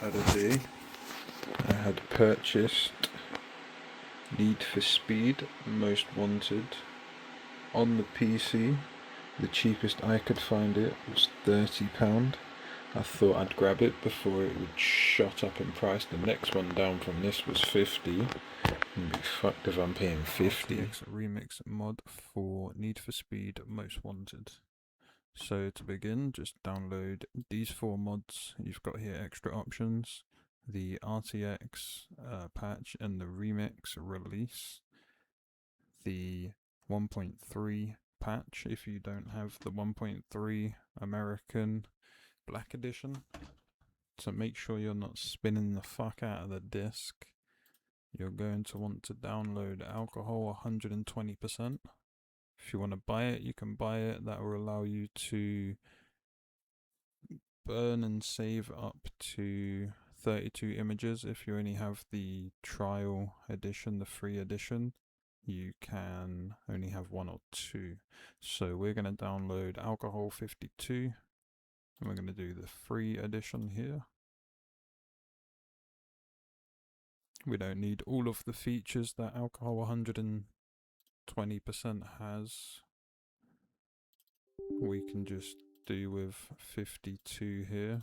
other day, I had purchased Need for Speed Most Wanted on the PC. The cheapest I could find it was £30. I thought I'd grab it before it would shot up in price. The next one down from this was 50. I'd be fucked if I'm paying 50. RTX remix mod for Need for Speed Most Wanted. So to begin, just download these 4 mods. You've got here extra options, the RTX patch and the remix release, the 1.3 patch if you don't have the 1.3 American Black Edition. So make sure you're not spinning the fuck out of the disc. You're going to want to download alcohol 120%. If you want to buy it, you can buy it. That will allow you to burn and save up to 32 images. If you only have the trial edition, the free edition, you can only have 1 or 2. So we're going to download alcohol 52 and we're going to do the free edition here. We don't need all of the features that alcohol 120% has. We can just do with 52 here.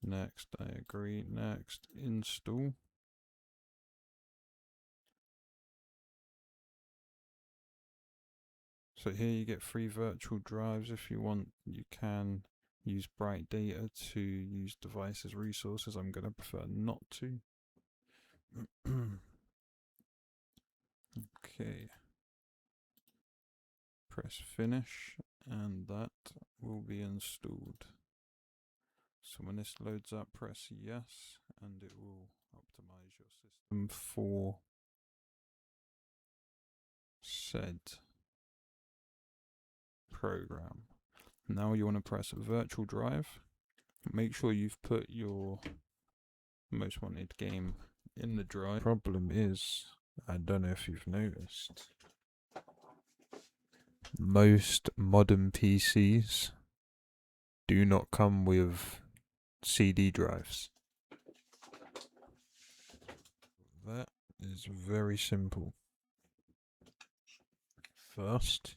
Next, I agree. Next, install. So here you get free virtual drives. If you want, you can use Bright Data to use devices resources. I'm going to prefer not to. Okay. Press finish and that will be installed. So when this loads up, press yes and it will optimize your system for said program. Now you want to press virtual drive. Make sure you've put your most wanted game in the drive. Problem is, I don't know if you've noticed, most modern PCs do not come with CD drives. That is very simple. First,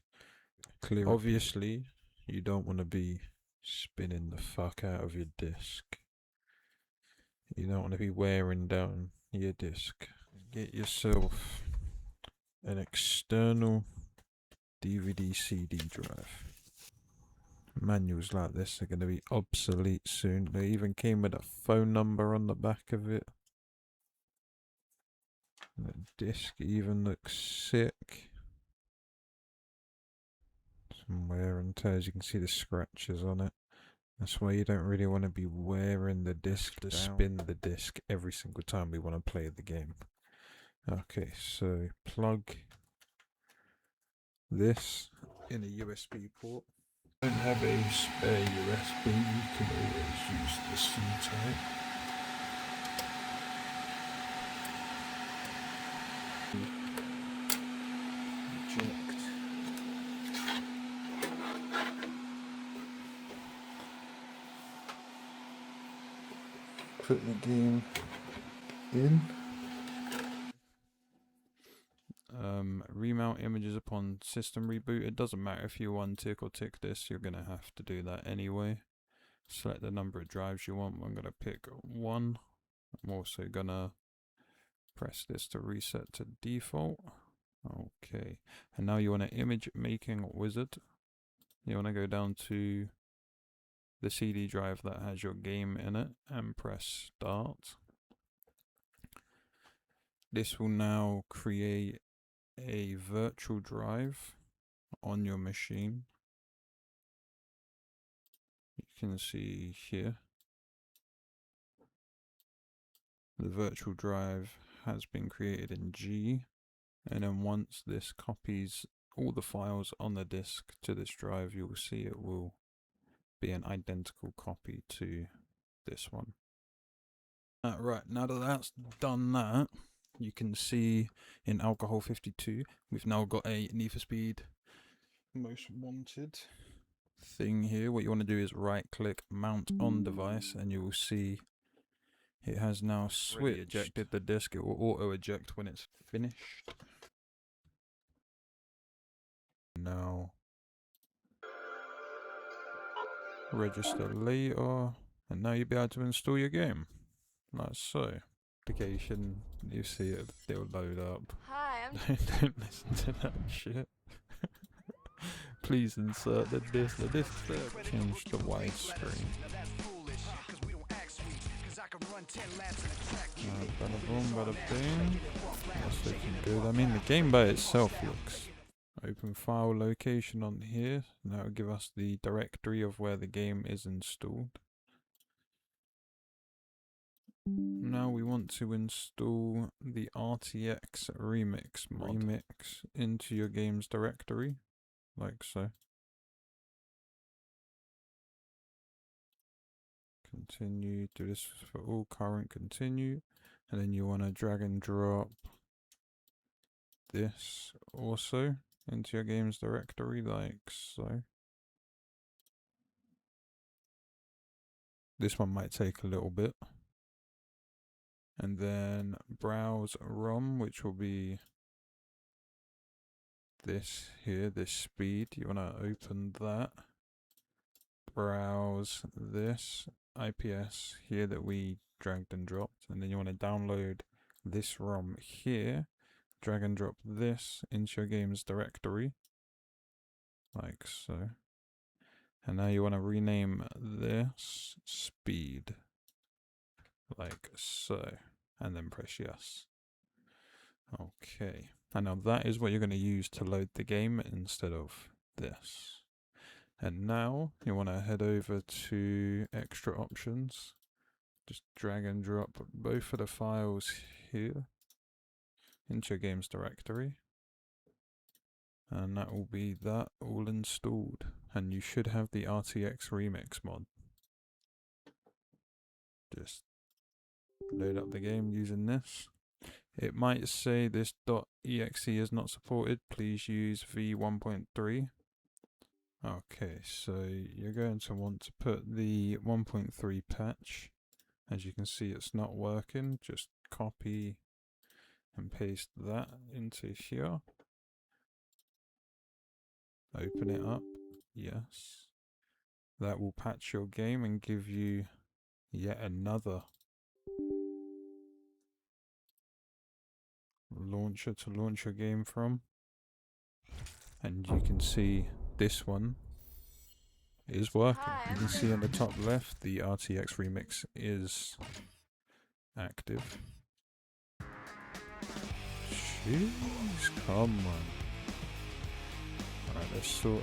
clear. Obviously, you don't want to be spinning the fuck out of your disc. You don't want to be wearing down your disc. Get yourself an external DVD CD drive. Manuals like this are going to be obsolete soon. They even came with a phone number on the back of it. The disc even looks sick. Some wear and tear, as you can see the scratches on it. That's why you don't really want to be wearing the disc to spin the disc every single time we want to play the game. Okay, so plug this in a USB port. Don't have a spare USB, you can always use the C-type. Eject. Put the game in. Remount images upon system reboot. It doesn't matter if you untick or tick this, you're going to have to do that anyway. Select the number of drives you want. I'm going to pick 1. I'm also going to press this to reset to default. Okay, and now you want an image making wizard. You want to go down to the CD drive that has your game in it and press start. This will now create a virtual drive on your machine. You can see here the virtual drive has been created in G, and then once this copies all the files on the disk to this drive, you will see it will be an identical copy to this one. Right, now that that's done that, you can see in Alcohol 52, we've now got a Need for Speed Most Wanted thing here, what you want to do is right click mount on device, and you will see it has now switched. Ejected the disk. It will auto eject when it's finished. Now register later, and now you'll be able to install your game like so. Application, you see it, it'll load up. Hi, Don't listen to that shit. Please insert the disc there. Change the widescreen. Bada boom, bada bing. That's looking good. I mean, the game by itself looks. Open file location on here. That will give us the directory of where the game is installed. Now we want to install the RTX remix mod into your game's directory, like so. Continue, do this for all current, continue, and then you want to drag and drop this also into your game's directory, like so. This one might take a little bit. And then browse ROM, which will be this here, this speed. You want to open that. Browse this IPS here that we dragged and dropped. And then you want to download this ROM here. Drag and drop this into your game's directory. Like so. And now you want to rename this speed. Like so, and then press yes. Okay, and now that is what you're going to use to load the game instead of this. And now you want to head over to extra options, just drag and drop both of the files here into your game's directory, and that will be that all installed, and you should have the RTX remix mod. Just load up the game using this. It might say this .exe is not supported, please use v1.3. Okay, so you're going to want to put the 1.3 patch. As you can see, it's not working. Just copy and paste that into here. Open it up. Yes. That will patch your game and give you yet another launcher to launch your game from. And you can see this one is working. You can see on the top left the RTX remix is active. Jeez, come on. Alright, let's sort